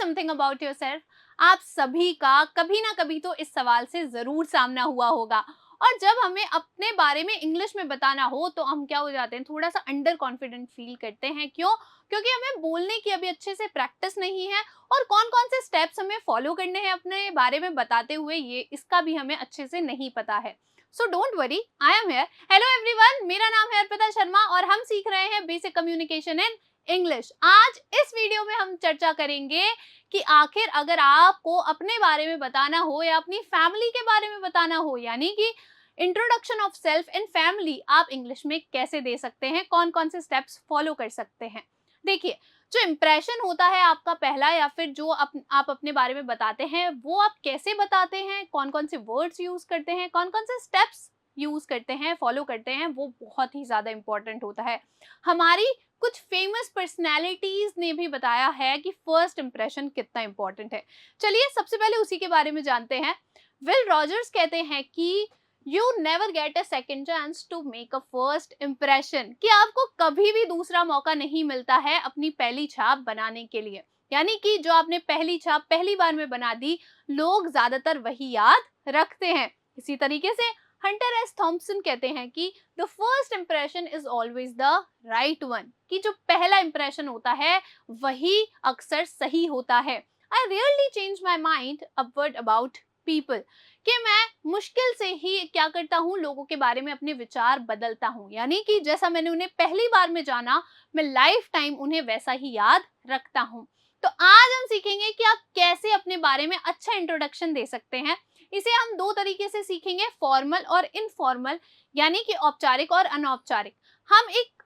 Something about yourself. आप सभी का कभी ना कभी तो इस सवाल से जरूर सामना हुआ होगा, और जब हमें अपने बारे में इंग्लिश में बताना हो तो हम क्या हो जाते हैं, थोड़ा सा अंडर कॉन्फिडेंट फील करते हैं। क्यों? क्योंकि हमें बोलने की अभी अच्छे से प्रैक्टिस नहीं है, और कौन कौन से स्टेप्स हमें फॉलो करने हैं अपने बारे में बताते हुए, ये इसका भी हमें अच्छे से नहीं पता है। So don't worry, I am here. Hello everyone, मेरा नाम है अर्पिता शर्मा और हम सीख रहे हैं बेसिक कम्युनिकेशन इन इंग्लिश। आज इस वीडियो में हम चर्चा करेंगे कि आखिर अगर आपको अपने बारे में बताना हो या अपनी फैमिली के बारे में बताना हो, यानी कि introduction of self in family, आप इंग्लिश में कैसे दे सकते हैं, कौन कौन से स्टेप्स फॉलो कर सकते हैं। देखिए, जो इम्प्रेशन होता है आपका पहला, या फिर जो आप अपने बारे में बताते हैं, वो आप कैसे बताते हैं, कौन कौन से वर्ड्स यूज करते हैं, कौन कौन से स्टेप्स यूज करते हैं, फॉलो करते हैं, वो बहुत ही ज्यादा इंपॉर्टेंट होता है। हमारी कुछ फेमस पर्सनैलिटीज ने भी बताया है कि फर्स्ट इंप्रेशन कितना इंपॉर्टेंट है। चलिए सबसे पहले उसी के बारे में जानते हैं। विल रॉजर्स कहते हैं कि you never get a second chance to make a first impression, कि आपको कभी भी दूसरा मौका नहीं मिलता है अपनी पहली छाप बनाने के लिए। यानी कि जो आपने पहली छाप पहली बार में बना दी, लोग ज्यादातर वही याद रखते हैं। इसी तरीके से हंटर एस थॉम्पसन कहते हैं कि the first impression is always the right one, कि जो पहला इंप्रेशन होता है वही अक्सर सही होता है। I rarely change my mind upward about people, कि मैं मुश्किल से ही क्या करता हूँ, लोगों के बारे में अपने विचार बदलता हूँ। यानी कि जैसा मैंने उन्हें पहली बार में जाना, मैं लाइफ टाइम उन्हें वैसा ही याद रखता हूँ। तो आज हम सीखेंगे कि आप कैसे अपने बारे में अच्छा इंट्रोडक्शन दे सकते हैं। इसे हम दो तरीके से सीखेंगे, फॉर्मल और इनफॉर्मल, यानी कि औपचारिक और अनौपचारिक। हम एक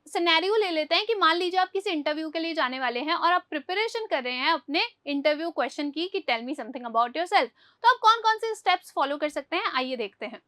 सिनेरियो ले लेते हैं कि मान लीजिए आप किसी इंटरव्यू के लिए जाने वाले हैं और आप प्रिपरेशन कर रहे हैं अपने इंटरव्यू क्वेश्चन की, कि tell me something about yourself. तो आप कौन कौन से स्टेप्स फॉलो कर सकते हैं, आइए देखते हैं।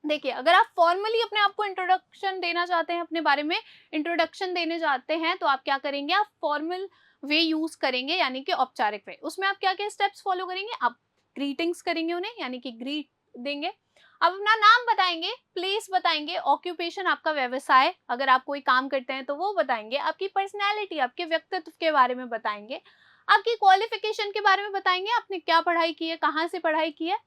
देखिए, अगर आप फॉर्मली अपने आप को इंट्रोडक्शन देना चाहते हैं, अपने बारे में इंट्रोडक्शन देने चाहते हैं, तो आप क्या करेंगे, आप फॉर्मल वे यूज करेंगे, यानी कि औपचारिक वे। उसमें आप क्या क्या स्टेप्स फॉलो करेंगे, आप ग्रीटिंग्स करेंगे उन्हें, यानी कि ग्रीट देंगे। आप अपना नाम बताएंगे, प्लेस बताएंगे, ऑक्यूपेशन आपका व्यवसाय, अगर आप कोई काम करते हैं तो वो बताएंगे, आपकी पर्सनैलिटी, आपके व्यक्तित्व के बारे में बताएंगे, आपकी क्वालिफिकेशन के बारे में बताएंगे, आपने क्या पढ़ाई की है, कहाँ से पढ़ाई की है,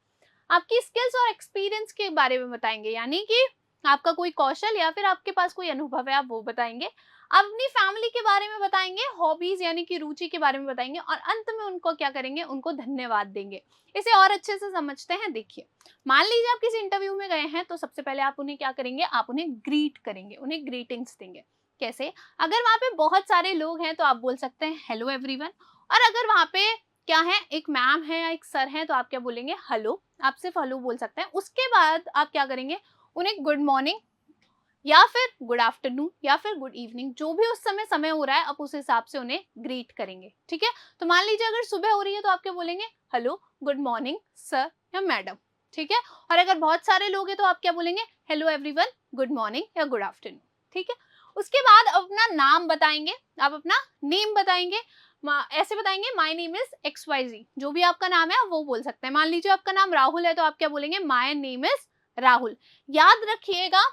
आपकी स्किल्स और एक्सपीरियंस के बारे में बताएंगे, यानी कि आपका कोई कौशल या फिर आपके पास कोई अनुभव है, आप वो बताएंगे। आप अपनी फैमिली के बारे में बताएंगे, हॉबीज यानी कि रुचि के बारे में बताएंगे, और अंत में उनको क्या करेंगे, उनको धन्यवाद देंगे। इसे और अच्छे से समझते हैं। देखिए, मान लीजिए आप किसी इंटरव्यू में गए हैं, तो सबसे पहले आप उन्हें क्या करेंगे, आप उन्हें ग्रीट करेंगे, उन्हें ग्रीटिंग्स देंगे। कैसे? अगर वहां पे बहुत सारे लोग हैं तो आप बोल सकते हैं हेलो एवरीवन, और अगर वहां पे क्या है, एक मैम है या एक सर है, तो आप क्या बोलेंगे, हेलो। आप सिर्फ हेलो बोल सकते हैं। उसके बाद आप क्या करेंगे, उन्हें गुड मॉर्निंग या फिर गुड आफ्टरनून या फिर गुड इवनिंग, जो भी उस समय हो रहा है, आप उस हिसाब से उन्हें ग्रीट करेंगे। ठीक है? तो मान लीजिए अगर सुबह हो रही है तो आप क्या बोलेंगे, हेलो, गुड मॉर्निंग सर या मैडम। ठीक है? और अगर बहुत सारे लोग हैं तो आप क्या बोलेंगे, हेलो एवरीवन, गुड मॉर्निंग या गुड आफ्टरनून। ठीक है? उसके बाद अपना नाम बताएंगे, आप अपना नेम बताएंगे। ऐसे बताएंगे, my name is X Y Z, जो भी आपका नाम है आप वो बोल सकते हैं। मान लीजिए आपका नाम राहुल है तो आप क्या बोलेंगे, माय नेम इज राहुल। याद रखिएगा,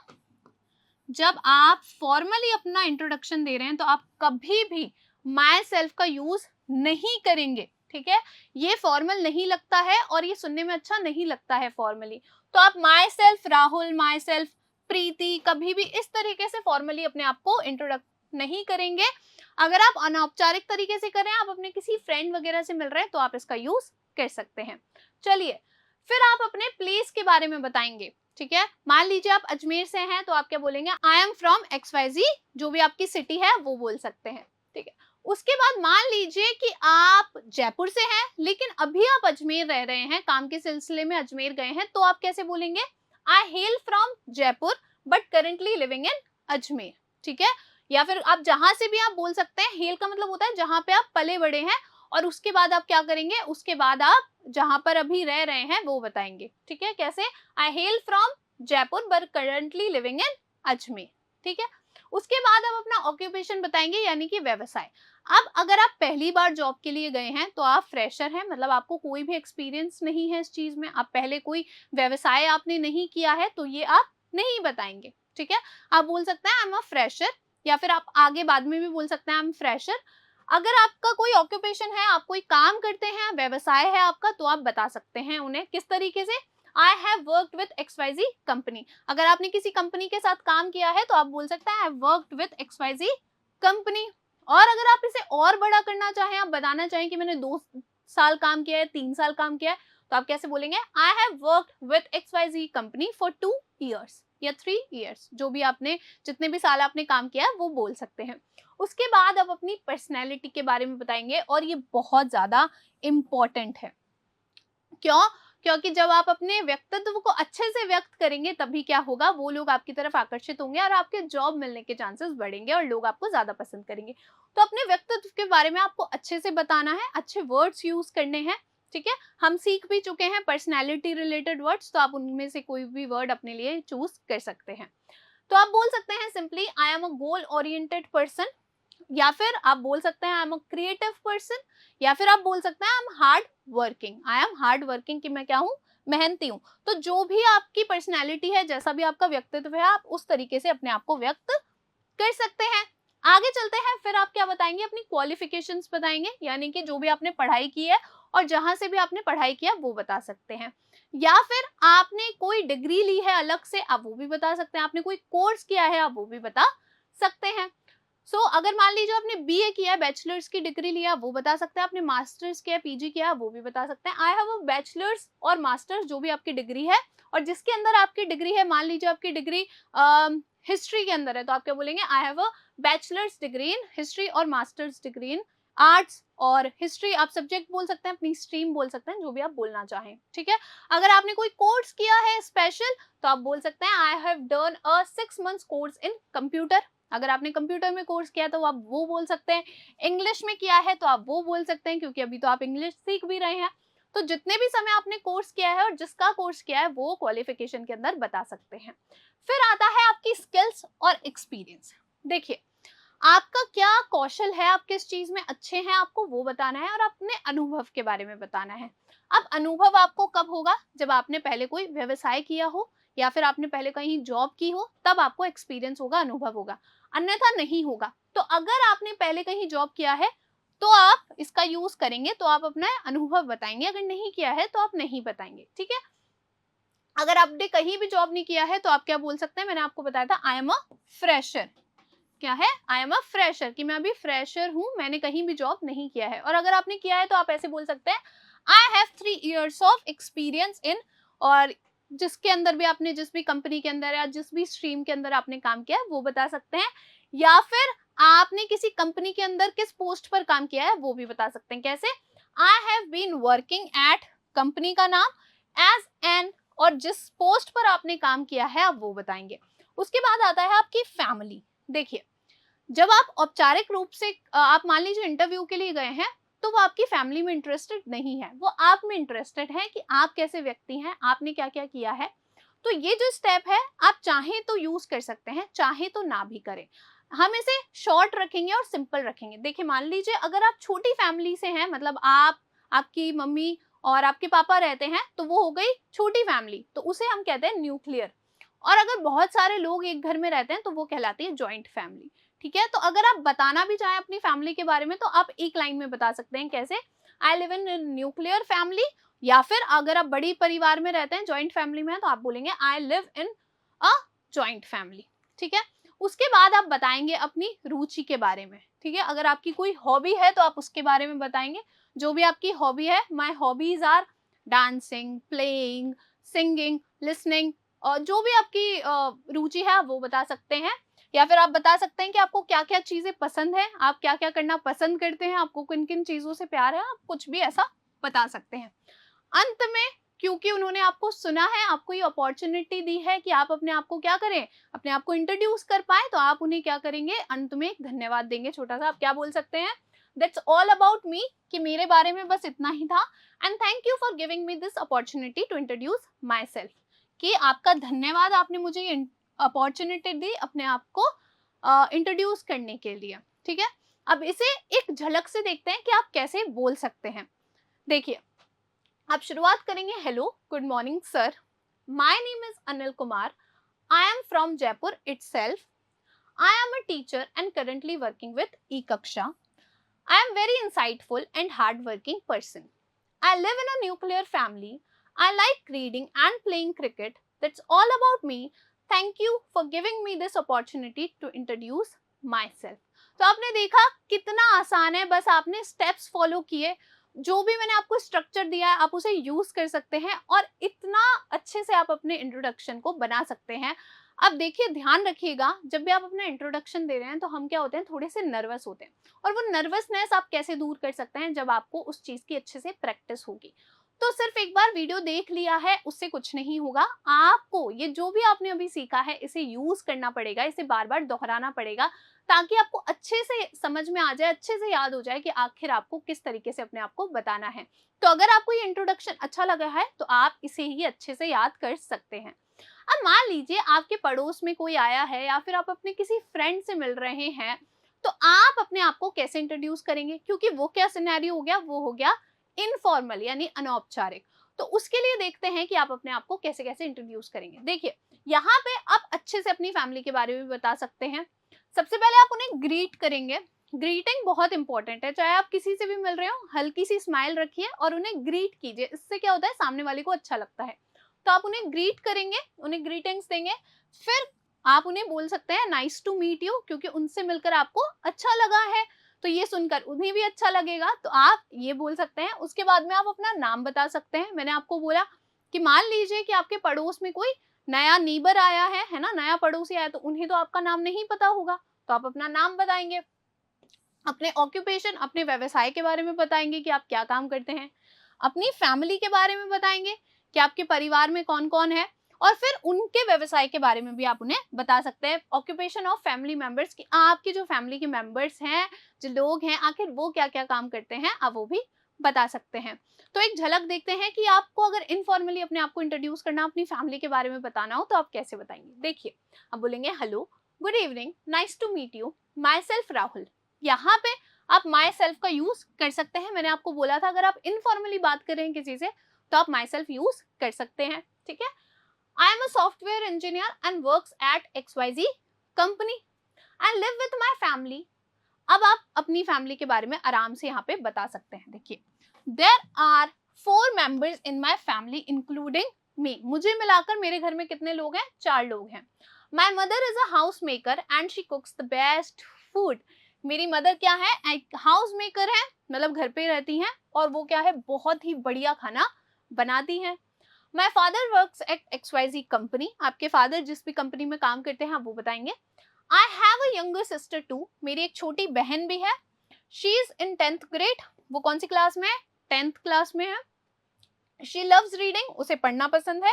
जब आप फॉर्मली अपना इंट्रोडक्शन दे रहे हैं तो आप कभी भी माई सेल्फ का यूज नहीं करेंगे। ठीक है? ये फॉर्मल नहीं लगता है और ये सुनने में अच्छा नहीं लगता है फॉर्मली। तो आप my self Rahul, myself Preeti, कभी भी इस तरीके से फॉर्मली अपने आप को इंट्रोडक्ट नहीं करेंगे। अगर आप अनौपचारिक तरीके से कर रहे हैं, आप अपने किसी फ्रेंड वगैरह से मिल रहे हैं, तो आप इसका यूज कर सकते हैं। चलिए, फिर आप अपने प्लेस के बारे में बताएंगे। ठीक है? मान लीजिए आप अजमेर से हैं तो आप क्या बोलेंगे, I am from X Y Z, जो भी आपकी सिटी है वो बोल सकते हैं। ठीक है? उसके बाद मान लीजिए कि आप जयपुर से हैं, लेकिन अभी आप अजमेर रह रहे हैं, काम के सिलसिले में अजमेर गए हैं, तो आप कैसे बोलेंगे, I hail from Jaipur but currently living in Ajmer. ठीक है? या फिर आप जहां से भी आप बोल सकते हैं, हेल का मतलब होता है जहां पे आप पले बड़े हैं, और उसके बाद आप क्या करेंगे, उसके बाद आप जहां पर अभी रह रहे हैं वो बताएंगे। ठीक है? कैसे, I hail from Jaipur but currently living in Ajmer. ठीक है? उसके बाद आप अपना ऑक्यूपेशन बताएंगे, यानी कि व्यवसाय। अब अगर आप पहली बार जॉब के लिए गए हैं तो आप फ्रेशर हैं, मतलब आपको कोई भी एक्सपीरियंस नहीं है इस चीज में, आप पहले कोई व्यवसाय आपने नहीं किया है, तो ये आप नहीं बताएंगे। ठीक है? आप बोल सकते हैं आई एम अ फ्रेशर, या फिर आप आगे बाद में भी बोल सकते हैं आई एम फ्रेशर। अगर आपका कोई ऑक्यूपेशन है, आप कोई काम करते हैं, व्यवसाय है आपका, तो आप बता सकते हैं उन्हें किस तरीके से, I have worked with XYZ company. अगर आपने किसी कंपनी के साथ काम किया है तो आप बोल सकते हैं I have worked with XYZ company. और अगर आप इसे और बड़ा करना चाहें, आप बताना चाहें कि मैंने 2 साल काम किया है, 3 साल काम किया है, तो आप कैसे बोलेंगे, I have worked with XYZ company for 2 years या 3 years, जो भी आपने, जितने भी साल आपने काम किया है वो बोल सकते हैं। उसके बाद अब अपनी पर्सनैलिटी के बारे में बताएंगे, और ये बहुत ज्यादा इम्पोर्टेंट है। क्यों? क्योंकि जब आप अपने व्यक्तित्व को अच्छे से व्यक्त करेंगे तभी क्या होगा, वो लोग आपकी तरफ आकर्षित होंगे और आपके जॉब मिलने के चांसेस बढ़ेंगे और लोग आपको ज्यादा पसंद करेंगे। तो अपने व्यक्तित्व के बारे में आपको अच्छे से बताना है, अच्छे वर्ड्स यूज करने हैं, ठीक है। हम सीख भी चुके हैं पर्सनैलिटी रिलेटेड वर्ड्स, तो आप उनमें से कोई भी वर्ड अपने लिए चूज कर सकते हैं। तो आप बोल सकते हैं simply I am a goal oriented person, या फिर आप बोल सकते हैं आई एम अ क्रिएटिव पर्सन, या फिर आप बोल सकते हैं I am hard working. I am hard working कि मैं क्या हूँ, मेहनती हूँ। तो जो भी आपकी पर्सनैलिटी है, जैसा भी आपका व्यक्तित्व है, आप उस तरीके से अपने आप को व्यक्त कर सकते हैं। आगे चलते हैं, फिर आप क्या बताएंगे, अपनी क्वालिफिकेशंस बताएंगे, यानी कि जो भी आपने पढ़ाई की है और जहां से भी आपने पढ़ाई किया वो बता सकते हैं। या फिर आपने कोई डिग्री ली है अलग से, आप वो भी बता सकते हैं। आपने कोई कोर्स किया है, आप वो भी बता सकते हैं। अगर मान लीजिए आपने BA किया है, बैचलर्स की डिग्री लिया, वो बता सकते हैं। आपने मास्टर्स किया, PG किया, वो भी बता सकते हैं। आई हैव अ बैचलर्स और मास्टर्स, जो भी आपकी डिग्री है और जिसके अंदर आपकी डिग्री है, मान लीजिए आपकी डिग्री हिस्ट्री के अंदर है, तो आप क्या बोलेंगे, आई have a bachelors degree in history और मास्टर्स डिग्री इन आर्ट्स और हिस्ट्री। आप सब्जेक्ट बोल सकते हैं, अपनी स्ट्रीम बोल सकते हैं, जो भी आप बोलना चाहें, ठीक है। अगर आपने कोई कोर्स किया है स्पेशल, तो आप बोल सकते हैं I have done a 6 months course in computer. अगर आपने कंप्यूटर में कोर्स किया तो आप वो बोल सकते हैं। इंग्लिश में किया है तो आप वो बोल सकते हैं, क्योंकि अभी तो आप इंग्लिश सीख भी रहे हैं। तो जितने भी समय आपने कोर्स किया है और जिसका कोर्स किया है वो क्वालिफिकेशन के अंदर बता सकते हैं। फिर आता है आपकी स्किल्स और एक्सपीरियंस। देखिए, आपका क्या कौशल है, आप किस चीज में अच्छे हैं, आपको वो बताना है और अपने अनुभव के बारे में बताना है। अब अनुभव आपको कब होगा, जब आपने पहले कोई व्यवसाय किया हो या फिर आपने पहले कहीं जॉब की हो, तब आपको एक्सपीरियंस होगा, अनुभव होगा, अन्यथा नहीं होगा। तो अगर आपने पहले कहीं जॉब किया है तो आप इसका यूज करेंगे, तो आप अपना अनुभव बताएंगे। अगर नहीं किया है तो आप नहीं बताएंगे, ठीक है। अगर आपने कहीं भी जॉब नहीं किया है तो आप क्या बोल सकते हैं, मैंने आपको बताया था आई एम अ फ्रेशर। क्या है, आई एम अ फ्रेशर, कि मैं अभी फ्रेशर हूँ, मैंने कहीं भी जॉब नहीं किया है। और अगर आपने किया है तो आप ऐसे बोल सकते हैं I have 3 years of experience in, और जिसके अंदर भी आपने, जिस भी कंपनी के अंदर या जिस भी स्ट्रीम के अंदर आपने काम किया है वो बता सकते हैं। या फिर आपने किसी कंपनी के अंदर किस पोस्ट पर काम किया है वो भी बता सकते हैं। कैसे, I have been working at, company का नाम, एज एन, और जिस पोस्ट पर आपने काम किया है आप वो बताएंगे। उसके बाद आता है आपकी फैमिली। देखिए, जब आप औपचारिक रूप से आप मान लीजिए इंटरव्यू के लिए गए हैं, तो वो आपकी फैमिली में इंटरेस्टेड नहीं है, वो आप में इंटरेस्टेड है कि आप कैसे व्यक्ति हैं, आपने क्या क्या किया है। तो ये जो स्टेप है, आप चाहें तो यूज कर सकते हैं, चाहे तो ना भी करें। हम इसे शॉर्ट रखेंगे और सिंपल रखेंगे। देखिए, मान लीजिए अगर आप छोटी फैमिली से हैं, मतलब आप, आपकी मम्मी और आपके पापा रहते हैं, तो वो हो गई छोटी फैमिली, तो उसे हम कहते हैं न्यूक्लियर। और अगर बहुत सारे लोग एक घर में रहते हैं तो वो कहलाती है जॉइंट फैमिली, ठीक है। तो अगर आप बताना भी चाहें अपनी फैमिली के बारे में तो आप एक लाइन में बता सकते हैं। कैसे, I live in nuclear family, या फिर अगर आप बड़ी परिवार में रहते हैं, जॉइंट फैमिली में है, तो आप बोलेंगे I live in a joint family, ठीक है। उसके बाद आप बताएंगे अपनी रुचि के बारे में, ठीक है। अगर आपकी कोई हॉबी है तो आप उसके बारे में बताएंगे। जो भी आपकी हॉबी है, my hobbies are dancing, playing, singing, listening, और जो भी आपकी रुचि है आप वो बता सकते हैं। या फिर आप बता सकते हैं कि आपको क्या क्या चीजें पसंद है, आप क्या क्या करना पसंद करते हैं, आपको किन किन चीजों से प्यार है, आप कुछ भी ऐसा बता सकते हैं। अंत में, क्योंकि उन्होंने आपको सुना है, आपको ये अपॉर्चुनिटी दी है कि आप अपने आप को क्या करें, अपने आप को इंट्रोड्यूस कर पाए, तो आप उन्हें क्या करेंगे, अंत में एक धन्यवाद देंगे छोटा सा। आप क्या बोल सकते हैं, दैट्स ऑल अबाउट मी, कि मेरे बारे में बस इतना ही था, and thank you for giving me this opportunity to introduce my self. कि आपका धन्यवाद, आपने मुझे ये अपॉर्चुनिटी दी अपने आप को इंट्रोड्यूस करने के लिए, ठीक है। अब इसे एक झलक से देखते हैं कि आप कैसे बोल सकते हैं। देखिए, आप शुरुआत करेंगे, hello, good morning sir, my name is Anil Kumar, I am from Jaipur itself, I am a teacher and currently working with E Kaksha. I am very insightful and hardworking person. I live in a nuclear family. I like reading and playing cricket. That's all about me. Thank you for giving me this opportunity to introduce myself. तो आपने देखा कितना आसान है, बस आपने steps follow किए, जो भी मैंने आपको स्ट्रक्चर दिया है आप उसे यूज कर सकते हैं और इतना अच्छे से आप अपने इंट्रोडक्शन को बना सकते हैं। अब देखिए, ध्यान रखिएगा, जब भी आप अपना इंट्रोडक्शन दे रहे हैं तो हम क्या होते हैं, थोड़े से नर्वस होते हैं, और वो नर्वसनेस आप कैसे दूर कर सकते हैं, जब आपको उस चीज की अच्छे से प्रैक्टिस होगी। तो सिर्फ एक बार वीडियो देख लिया है उससे कुछ नहीं होगा, आपको ये जो भी आपने अभी सीखा है इसे यूज करना पड़ेगा, इसे बार बार दोहराना पड़ेगा, ताकि आपको अच्छे से समझ में आ जाए, अच्छे से याद हो जाए कि आखिर आपको किस तरीके से अपने आप को बताना है। तो अगर आपको ये इंट्रोडक्शन अच्छा लगा है तो आप इसे ही अच्छे से याद कर सकते हैं। अब मान लीजिए आपके पड़ोस में कोई आया है या फिर आप अपने किसी फ्रेंड से मिल रहे हैं, तो आप अपने आप को कैसे इंट्रोड्यूस करेंगे, क्योंकि वो क्या सिनेरियो हो गया, वो हो गया इनफॉर्मल यानी अनौपचारिक। तो उसके लिए देखते हैं कि आप अपने आप को कैसे कैसे इंट्रोड्यूस करेंगे। देखिए, यहाँ पे आप अच्छे से अपनी फैमिली के बारे में बता सकते हैं। सबसे पहले आप उन्हें ग्रीट करेंगे। ग्रीटिंग बहुत इंपॉर्टेंट है, चाहे आप किसी से भी मिल रहे हो, हल्की सी स्माइल रखिए और उन्हें ग्रीट कीजिए। इससे क्या होता है, सामने वाले को अच्छा लगता है। तो आप उन्हें ग्रीट करेंगे, उन्हें ग्रीटिंग्स देंगे। फिर आप उन्हें बोल सकते हैं नाइस टू मीट यू, क्योंकि उनसे मिलकर आपको अच्छा लगा है, तो ये सुनकर उन्हें भी अच्छा लगेगा, तो आप ये बोल सकते हैं। उसके बाद में आप अपना नाम बता सकते हैं। मैंने आपको बोला कि मान लीजिए कि आपके पड़ोस में कोई नया नीबर आया है ना, नया पड़ोसी आया, तो उन्हें तो आपका नाम नहीं पता होगा, तो आप अपना नाम बताएंगे, अपने ऑक्यूपेशन, अपने व्यवसाय के बारे में बताएंगे कि आप क्या काम करते हैं, अपनी फैमिली के बारे में बताएंगे कि आपके परिवार में कौन कौन है, और फिर उनके व्यवसाय के बारे में भी आप उन्हें बता सकते हैं, ऑक्यूपेशन ऑफ फैमिली मेंबर्स, कि आपके जो फैमिली के मेंबर्स हैं, जो लोग हैं, आखिर वो क्या क्या काम करते हैं, आप वो भी बता सकते हैं। तो एक झलक देखते हैं कि आपको अगर इनफॉर्मली अपने आप को इंट्रोड्यूस करना, अपनी फैमिली के बारे में बताना हो, तो आप कैसे बताएंगे। देखिए, आप बोलेंगे hello, good evening, nice to meet you, my self Rahul. यहाँ पे आप माई सेल्फ का यूज कर सकते हैं। मैंने आपको बोला था अगर आप इनफॉर्मली बात कर रहे हैं किसी से तो आप माई सेल्फ यूज कर सकते हैं, ठीक है। आई am a software engineer and works at XYZ company, I live with my family. अब आप अपनी फैमिली के बारे में आराम से यहाँ पे बता सकते हैं। देखिए, there are 4 members in my family including me. मुझे मिलाकर मेरे घर में कितने लोग हैं, 4 लोग हैं। My mother is a house maker and she कुक्स the best food. मेरी मदर क्या है, एक हाउस मेकर है, मतलब घर पे रहती हैं, और वो क्या है, बहुत ही बढ़िया खाना बनाती हैं। My father works at XYZ company. आपके फादर जिस भी कंपनी में काम करते हैं आप वो बताएंगे। I have a younger sister too. मेरी एक छोटी बहन भी है। She is in 10th grade. वो कौन सी क्लास में है, 10th क्लास में है। She loves reading. उसे पढ़ना पसंद है।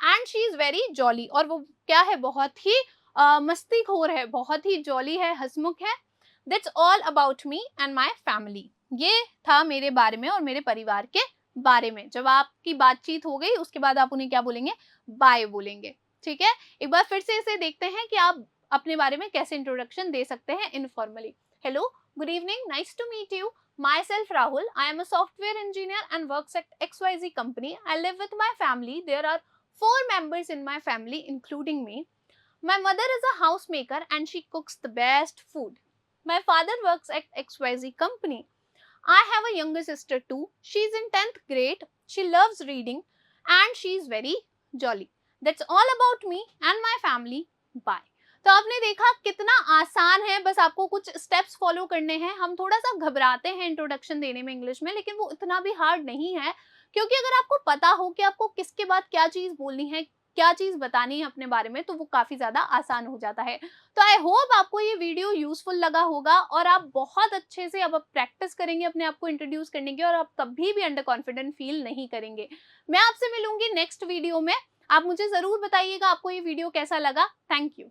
And she is very jolly. और वो क्या है, बहुत ही मस्तीखोर है, बहुत ही जॉली है, हंसमुख है। That's all about me and my family. ये था मेरे बारे में और मेरे परिवार के बारे में। जब आपकी बातचीत हो गई उसके बाद आप उन्हें क्या बोलेंगे, बाय बोलेंगे, ठीक है। एक बार फिर से इसे देखते हैं कि आप अपने बारे में कैसे इंट्रोडक्शन दे सकते हैं informally. Hello, good evening, nice to meet you, myself Rahul. I am a software engineer and works at XYZ company. I live with my family. There are 4 members in my family including me. My mother is a housemaker and she cooks the best food. My father works at XYZ company. I have a younger sister too. She is in 10th grade. She loves reading and she is very jolly. That's all about me and my family. Bye. तो आपने देखा कितना आसान है, बस आपको कुछ steps follow करने हैं। हम थोड़ा सा घबराते हैं इंट्रोडक्शन देने में इंग्लिश में, लेकिन वो इतना भी हार्ड नहीं है, क्योंकि अगर आपको पता हो कि आपको किसके बाद क्या चीज बोलनी है, क्या चीज बतानी है अपने बारे में, तो वो काफी ज्यादा आसान हो जाता है। तो आई होप आपको ये वीडियो यूजफुल लगा होगा और आप बहुत अच्छे से अब प्रैक्टिस करेंगे अपने आप को इंट्रोड्यूस करने की, और आप कभी भी अंडर कॉन्फिडेंट फील नहीं करेंगे। मैं आपसे मिलूंगी नेक्स्ट वीडियो में। आप मुझे जरूर बताइएगा आपको ये वीडियो कैसा लगा। Thank you.